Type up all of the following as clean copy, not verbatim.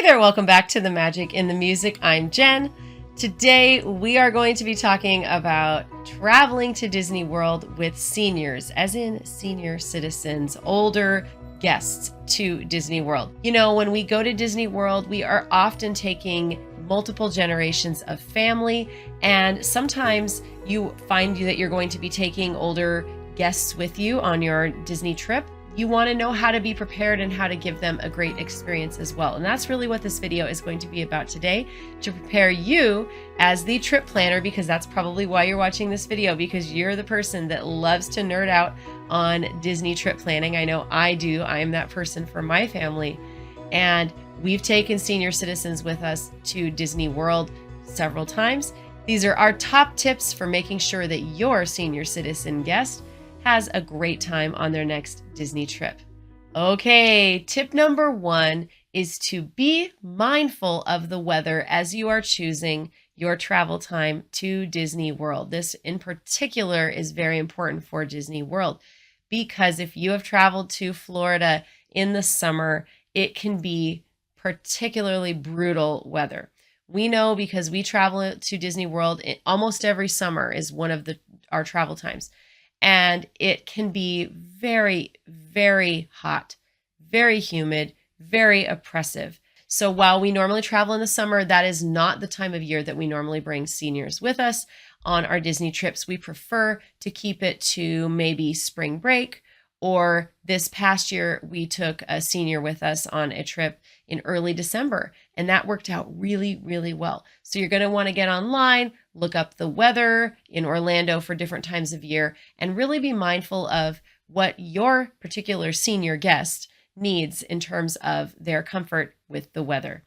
there, welcome back to The Magic in the Music. I'm Jen. Today we are going to be talking about traveling to Disney World with seniors, as in senior citizens, older guests to Disney World. You know, when we go to Disney World, we are often taking multiple generations of family, and sometimes you find that you're going to be taking older guests with you on your Disney trip. You want to know how to be prepared and how to give them a great experience as well. And that's really what this video is going to be about today, to prepare you as the trip planner, because that's probably why you're watching this video, because you're the person that loves to nerd out on Disney trip planning. I know I do. I am that person for my family. And we've taken senior citizens with us to Disney World several times. These are our top tips for making sure that your senior citizen guest has a great time on their next Disney trip. Okay, tip number 1 is to be mindful of the weather as you are choosing your travel time to Disney World. This in particular is very important for Disney World, because if you have traveled to Florida in the summer, it can be particularly brutal weather. We know because we travel to Disney World almost every summer is one of our travel times. And it can be very, very hot, very humid, very oppressive. So while we normally travel in the summer, that is not the time of year that we normally bring seniors with us on our Disney trips. We prefer to keep it to maybe spring break, or this past year, we took a senior with us on a trip in early December, and that worked out really, really well. So you're going to want to get online, look up the weather in Orlando for different times of year, and really be mindful of what your particular senior guest needs in terms of their comfort with the weather.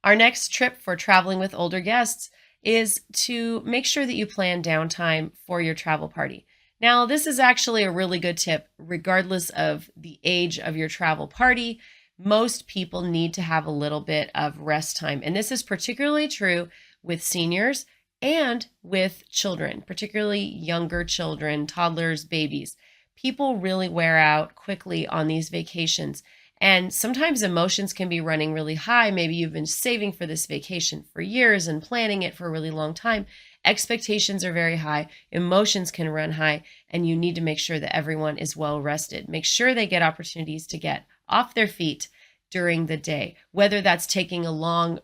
Our next trip for traveling with older guests is to make sure that you plan downtime for your travel party. Now, this is actually a really good tip, regardless of the age of your travel party. Most people need to have a little bit of rest time. And this is particularly true with seniors and with children, particularly younger children, toddlers, babies. People really wear out quickly on these vacations. And sometimes emotions can be running really high. Maybe you've been saving for this vacation for years and planning it for a really long time. Expectations are very high, emotions can run high, and you need to make sure that everyone is well rested. Make sure they get opportunities to get off their feet during the day, whether that's taking a long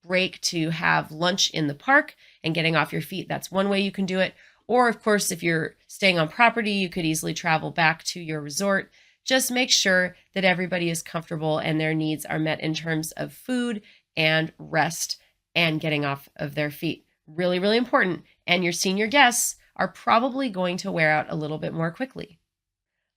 break to have lunch in the park and getting off your feet. That's one way you can do it. Or, of course, if you're staying on property, you could easily travel back to your resort. Just make sure that everybody is comfortable and their needs are met in terms of food and rest and getting off of their feet. Really, really important. And your senior guests are probably going to wear out a little bit more quickly.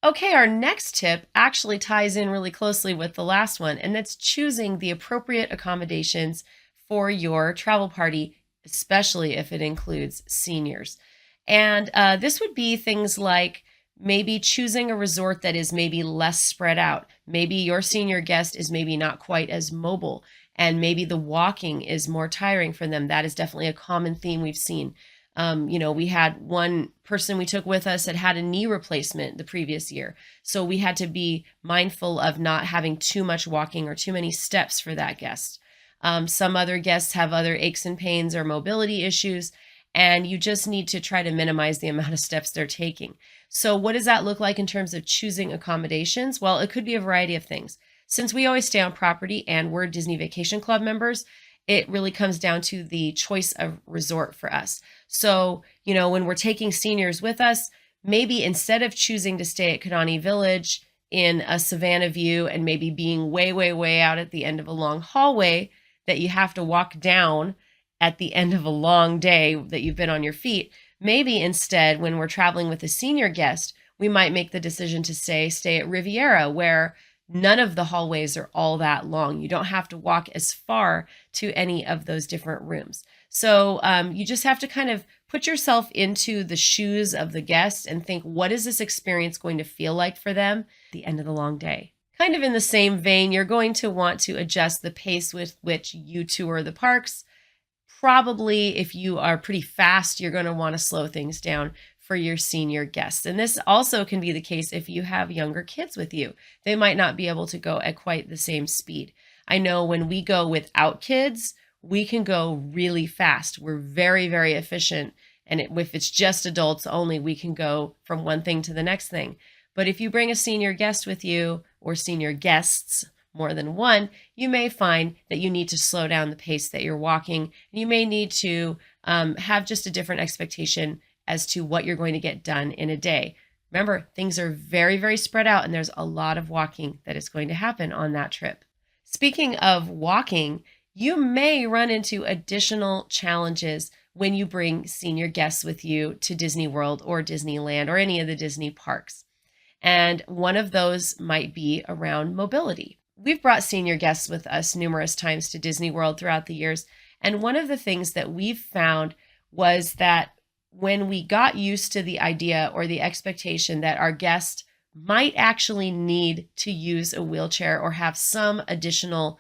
Okay, our next tip actually ties in really closely with the last one, and that's choosing the appropriate accommodations for your travel party, especially if it includes seniors. And this would be things like maybe choosing a resort that is maybe less spread out. Maybe your senior guest is maybe not quite as mobile, and maybe the walking is more tiring for them. That is definitely a common theme we've seen. We had one person we took with us that had a knee replacement the previous year. So we had to be mindful of not having too much walking or too many steps for that guest. Some other guests have other aches and pains or mobility issues, and you just need to try to minimize the amount of steps they're taking. So what does that look like in terms of choosing accommodations? Well, it could be a variety of things. Since we always stay on property and we're Disney Vacation Club members, it really comes down to the choice of resort for us. So, when we're taking seniors with us, maybe instead of choosing to stay at Kidani Village in a Savannah View and maybe being way, way, way out at the end of a long hallway that you have to walk down at the end of a long day that you've been on your feet, maybe instead, when we're traveling with a senior guest, we might make the decision to stay at Riviera, where none of the hallways are all that long. You don't have to walk as far to any of those different rooms. So you just have to kind of put yourself into the shoes of the guest and think, what is this experience going to feel like for them at the end of the long day? Kind of in the same vein, you're going to want to adjust the pace with which you tour the parks. Probably if you are pretty fast, you're going to want to slow things down for your senior guests. And this also can be the case if you have younger kids with you. They might not be able to go at quite the same speed. I know when we go without kids, we can go really fast. We're very, very efficient. And if it's just adults only, we can go from one thing to the next thing. But if you bring a senior guest with you, or senior guests, more than one, you may find that you need to slow down the pace that you're walking. You may need to have just a different expectation as to what you're going to get done in a day. Remember, things are very, very spread out, and there's a lot of walking that is going to happen on that trip. Speaking of walking, you may run into additional challenges when you bring senior guests with you to Disney World or Disneyland or any of the Disney parks. And one of those might be around mobility. We've brought senior guests with us numerous times to Disney World throughout the years. And one of the things that we've found was that when we got used to the idea or the expectation that our guest might actually need to use a wheelchair or have some additional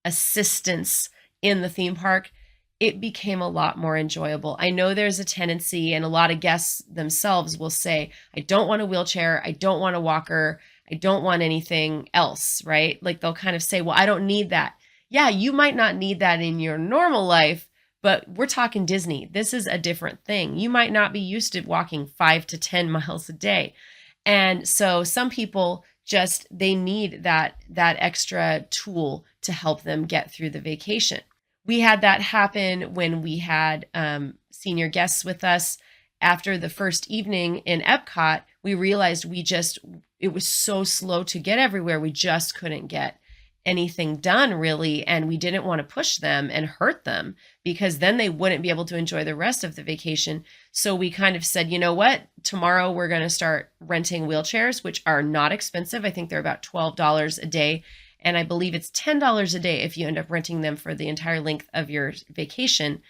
assistance in the theme park, it became a lot more enjoyable. I know there's a tendency, and a lot of guests themselves will say, I don't want a wheelchair, I don't want a walker, I don't want anything else, right? Like they'll kind of say, well, I don't need that. Yeah, you might not need that in your normal life, but we're talking Disney. This is a different thing. You might not be used to walking 5 to 10 miles a day. And so some people they need that extra tool to help them get through the vacation. We had that happen when we had senior guests with us. After the first evening in Epcot, we realized it was so slow to get everywhere. We just couldn't get anything done really. And we didn't want to push them and hurt them because then they wouldn't be able to enjoy the rest of the vacation. So we kind of said, you know what, tomorrow we're going to start renting wheelchairs, which are not expensive. I think they're about $12 a day. And I believe it's $10 a day if you end up renting them for the entire length of your vacation.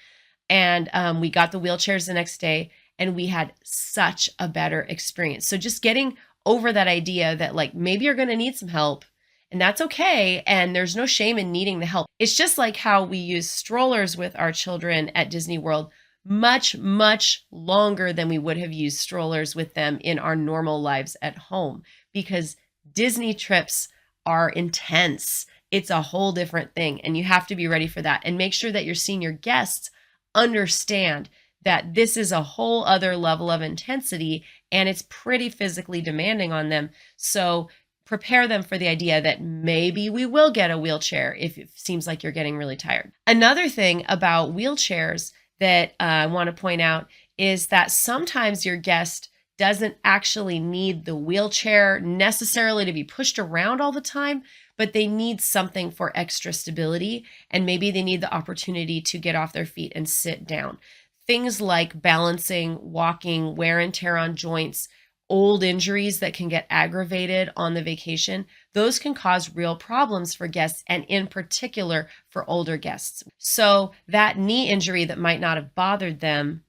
And we got the wheelchairs the next day, and we had such a better experience. So just getting over that idea that like maybe you're going to need some help, and that's okay. And there's no shame in needing the help. It's just like how we use strollers with our children at Disney World much, much longer than we would have used strollers with them in our normal lives at home, because Disney trips are intense. It's a whole different thing, and you have to be ready for that. And make sure that your senior guests understand that this is a whole other level of intensity, and it's pretty physically demanding on them. So prepare them for the idea that maybe we will get a wheelchair if it seems like you're getting really tired. Another thing about wheelchairs that I want to point out is that sometimes your guest doesn't actually need the wheelchair necessarily to be pushed around all the time, but they need something for extra stability, and maybe they need the opportunity to get off their feet and sit down. Things like balancing, walking, wear and tear on joints, old injuries that can get aggravated on the vacation, those can cause real problems for guests, and in particular for older guests. So that knee injury that might not have bothered them,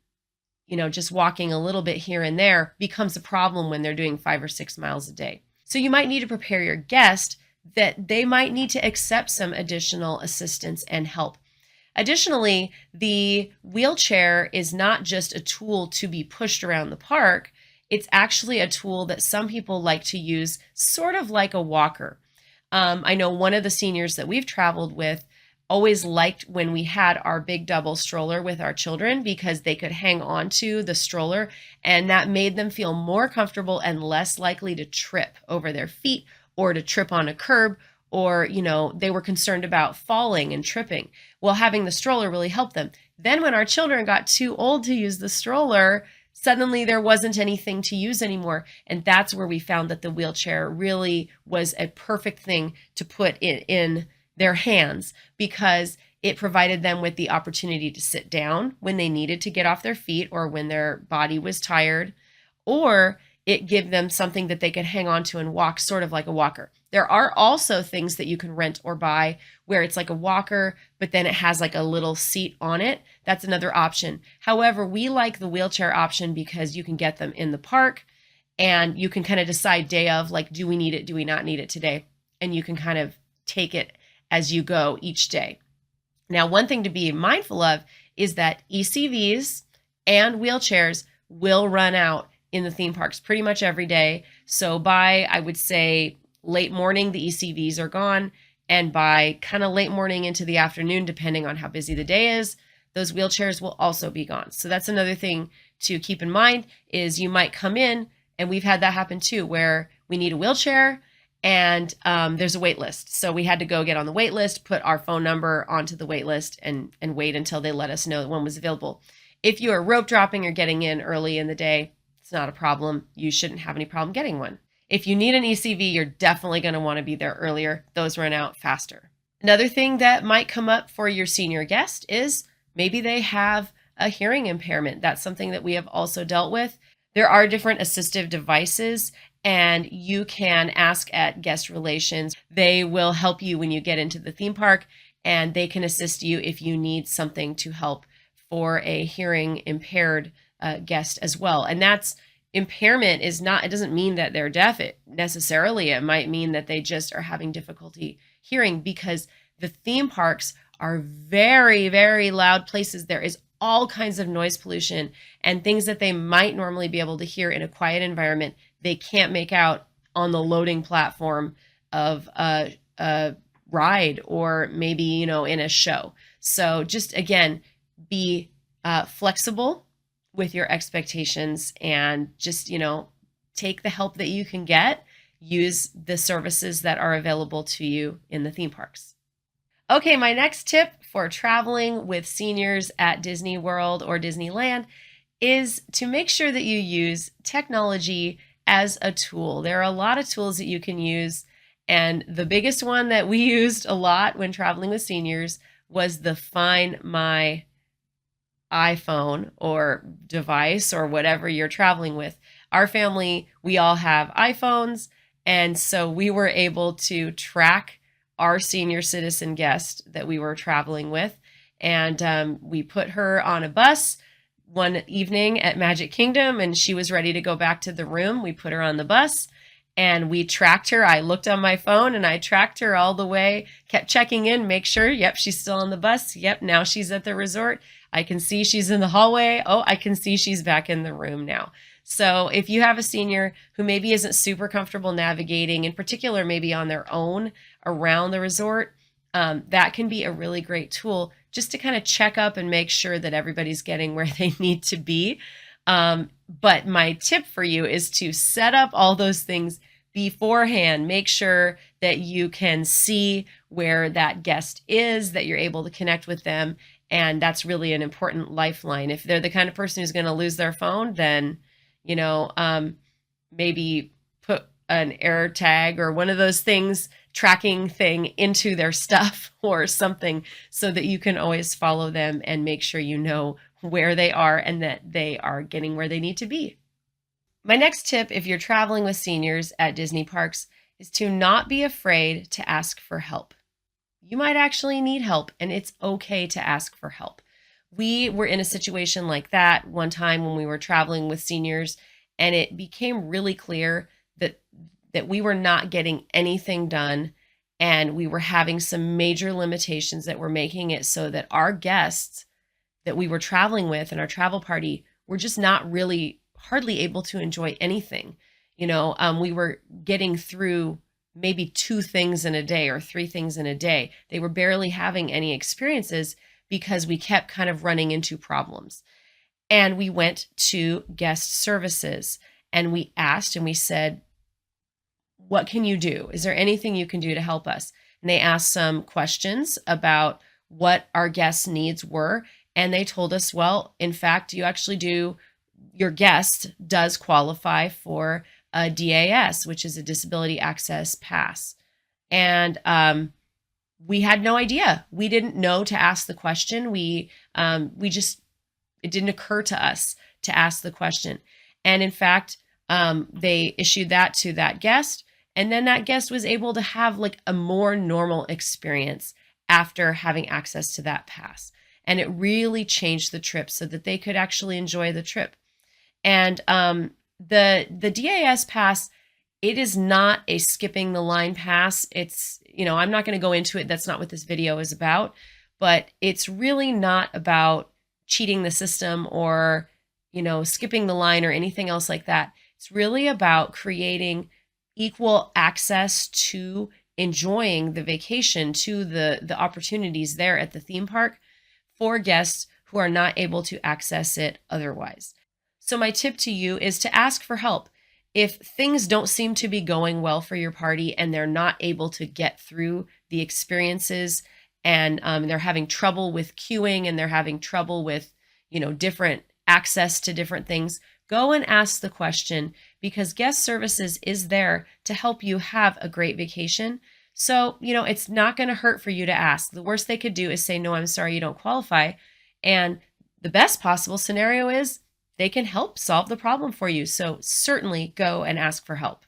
just walking a little bit here and there, becomes a problem when they're doing 5 or 6 miles a day. So you might need to prepare your guest that they might need to accept some additional assistance and help. Additionally, the wheelchair is not just a tool to be pushed around the park. It's actually a tool that some people like to use sort of like a walker. I know one of the seniors that we've traveled with always liked when we had our big double stroller with our children, because they could hang on to the stroller, and that made them feel more comfortable and less likely to trip over their feet or to trip on a curb, or, they were concerned about falling and tripping. Well, having the stroller really helped them. Then when our children got too old to use the stroller, suddenly there wasn't anything to use anymore. And that's where we found that the wheelchair really was a perfect thing to put in their hands, because it provided them with the opportunity to sit down when they needed to get off their feet or when their body was tired, or it gave them something that they could hang on to and walk sort of like a walker. There are also things that you can rent or buy where it's like a walker, but then it has like a little seat on it. That's another option. However, we like the wheelchair option because you can get them in the park, and you can kind of decide day of, like, do we need it? Do we not need it today? And you can kind of take it as you go each day. Now, one thing to be mindful of is that ECVs and wheelchairs will run out in the theme parks pretty much every day. So by, I would say, late morning, the ECVs are gone, And by kind of late morning into the afternoon, depending on how busy the day is, those wheelchairs will also be gone. So that's another thing to keep in mind is you might come in, and we've had that happen too, where we need a wheelchair and there's a wait list. So we had to go get on the wait list, put our phone number onto the wait list, and wait until they let us know that one was available. If you are rope dropping or getting in early in the day, it's not a problem. You shouldn't have any problem getting one. If you need an ECV, you're definitely going to want to be there earlier. Those run out faster. Another thing that might come up for your senior guest is maybe they have a hearing impairment. That's something that we have also dealt with. There are different assistive devices, and you can ask at guest relations. They will help you when you get into the theme park, and they can assist you if you need something to help for a hearing impaired guest as well. And that's impairment is not, it doesn't mean that they're deaf. It might mean that they just are having difficulty hearing, because the theme parks are very, very loud places. There is all kinds of noise pollution and things that they might normally be able to hear in a quiet environment. They can't make out on the loading platform of a ride, or maybe, in a show. So just, again, be flexible with your expectations, and just, take the help that you can get. Use the services that are available to you in the theme parks. Okay, my next tip for traveling with seniors at Disney World or Disneyland is to make sure that you use technology as a tool. There are a lot of tools that you can use, and the biggest one that we used a lot when traveling with seniors was the Find My iPhone or device or whatever you're traveling with. Our family, we all have iPhones, and so we were able to track our senior citizen guest that we were traveling with, and we put her on a bus one evening at Magic Kingdom, and she was ready to go back to the room. We put her on the bus, and we tracked her. I looked on my phone, and I tracked her all the way, kept checking in, make sure, yep, she's still on the bus. Yep, now she's at the resort. I can see she's in the hallway. Oh, I can see she's back in the room now. So if you have a senior who maybe isn't super comfortable navigating, in particular, maybe on their own around the resort, that can be a really great tool just to kind of check up and make sure that everybody's getting where they need to be. But my tip for you is to set up all those things beforehand. Make sure that you can see where that guest is, that you're able to connect with them. And that's really an important lifeline. If they're the kind of person who's going to lose their phone, then, maybe put an air tag or one of those things, tracking thing, into their stuff or something, so that you can always follow them and make sure you know where they are and that they are getting where they need to be. My next tip, if you're traveling with seniors at Disney parks, is to not be afraid to ask for help. You might actually need help, and it's okay to ask for help. We were in a situation like that one time when we were traveling with seniors, and it became really clear that we were not getting anything done, and we were having some major limitations that were making it so that our guests that we were traveling with in our travel party were just not really hardly able to enjoy anything. We were getting through maybe 2 things in a day or 3 things in a day. They were barely having any experiences because we kept kind of running into problems. And we went to guest services, and we asked, and we said, what can you do? Is there anything you can do to help us? And they asked some questions about what our guests' needs were. And they told us, well, in fact, your guest does qualify for a DAS, which is a Disability Access Pass. And we had no idea. We didn't know to ask the question. It didn't occur to us to ask the question. And in fact, they issued that to that guest. And then that guest was able to have like a more normal experience after having access to that pass. And it really changed the trip so that they could actually enjoy the trip. And the DAS pass, it is not a skipping the line pass. It's, I'm not going to go into it. That's not what this video is about. But it's really not about cheating the system or, skipping the line or anything else like that. It's really about creating equal access to enjoying the vacation to the opportunities there at the theme park for guests who are not able to access it otherwise. So my tip to you is to ask for help. If things don't seem to be going well for your party and they're not able to get through the experiences, and they're having trouble with queuing, and they're having trouble with, different access to different things, go and ask the question, because guest services is there to help you have a great vacation. So, it's not going to hurt for you to ask. The worst they could do is say, no, I'm sorry, you don't qualify. And the best possible scenario is they can help solve the problem for you. So certainly go and ask for help.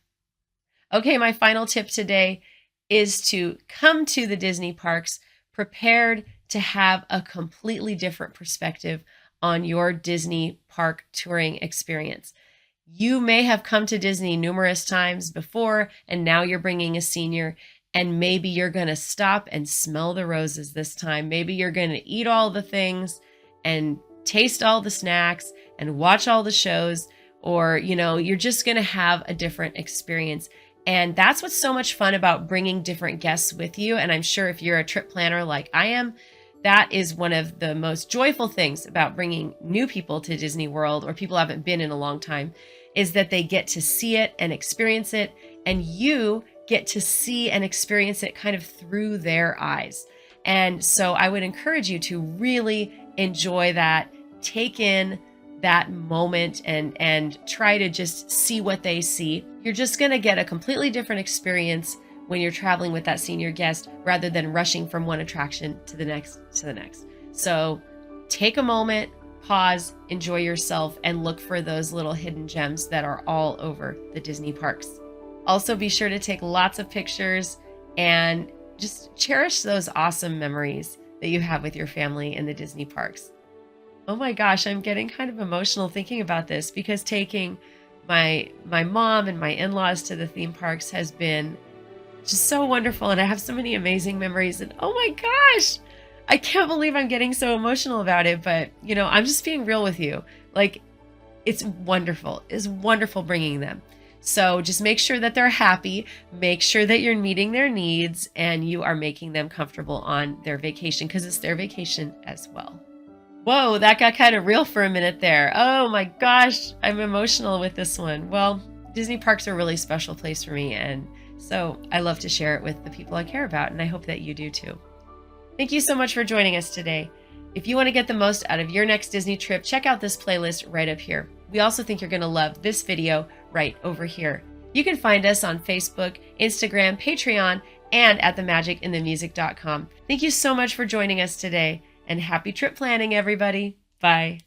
Okay, my final tip today is to come to the Disney parks prepared to have a completely different perspective on your Disney park touring experience. You may have come to Disney numerous times before, and now you're bringing a senior, and maybe you're going to stop and smell the roses this time. Maybe you're going to eat all the things and taste all the snacks and watch all the shows, or, you're just going to have a different experience. And that's what's so much fun about bringing different guests with you. And I'm sure if you're a trip planner like I am, that is one of the most joyful things about bringing new people to Disney World, or people who haven't been in a long time, is that they get to see it and experience it, and you get to see and experience it kind of through their eyes. And so I would encourage you to really enjoy that, take in that moment, and try to just see what they see. You're just going to get a completely different experience when you're traveling with that senior guest, rather than rushing from one attraction to the next to the next. So take a moment, pause, enjoy yourself, and look for those little hidden gems that are all over the Disney parks. Also, be sure to take lots of pictures and just cherish those awesome memories that you have with your family in the Disney parks. Oh my gosh, I'm getting kind of emotional thinking about this, because taking my mom and my in-laws to the theme parks has been just so wonderful, and I have so many amazing memories, and oh my gosh, I can't believe I'm getting so emotional about it. But I'm just being real with you. Like, it's wonderful. It's wonderful bringing them. So just make sure that they're happy, make sure that you're meeting their needs, and you are making them comfortable on their vacation, because it's their vacation as well. Whoa, that got kind of real for a minute there. Oh my gosh, I'm emotional with this one. Well, Disney parks are a really special place for me, and so I love to share it with the people I care about, and I hope that you do too. Thank you so much for joining us today. If you want to get the most out of your next Disney trip, check out this playlist right up here. We also think you're going to love this video right over here. You can find us on Facebook, Instagram, Patreon, and at themagicinthemusic.com. Thank you so much for joining us today, and happy trip planning, everybody. Bye.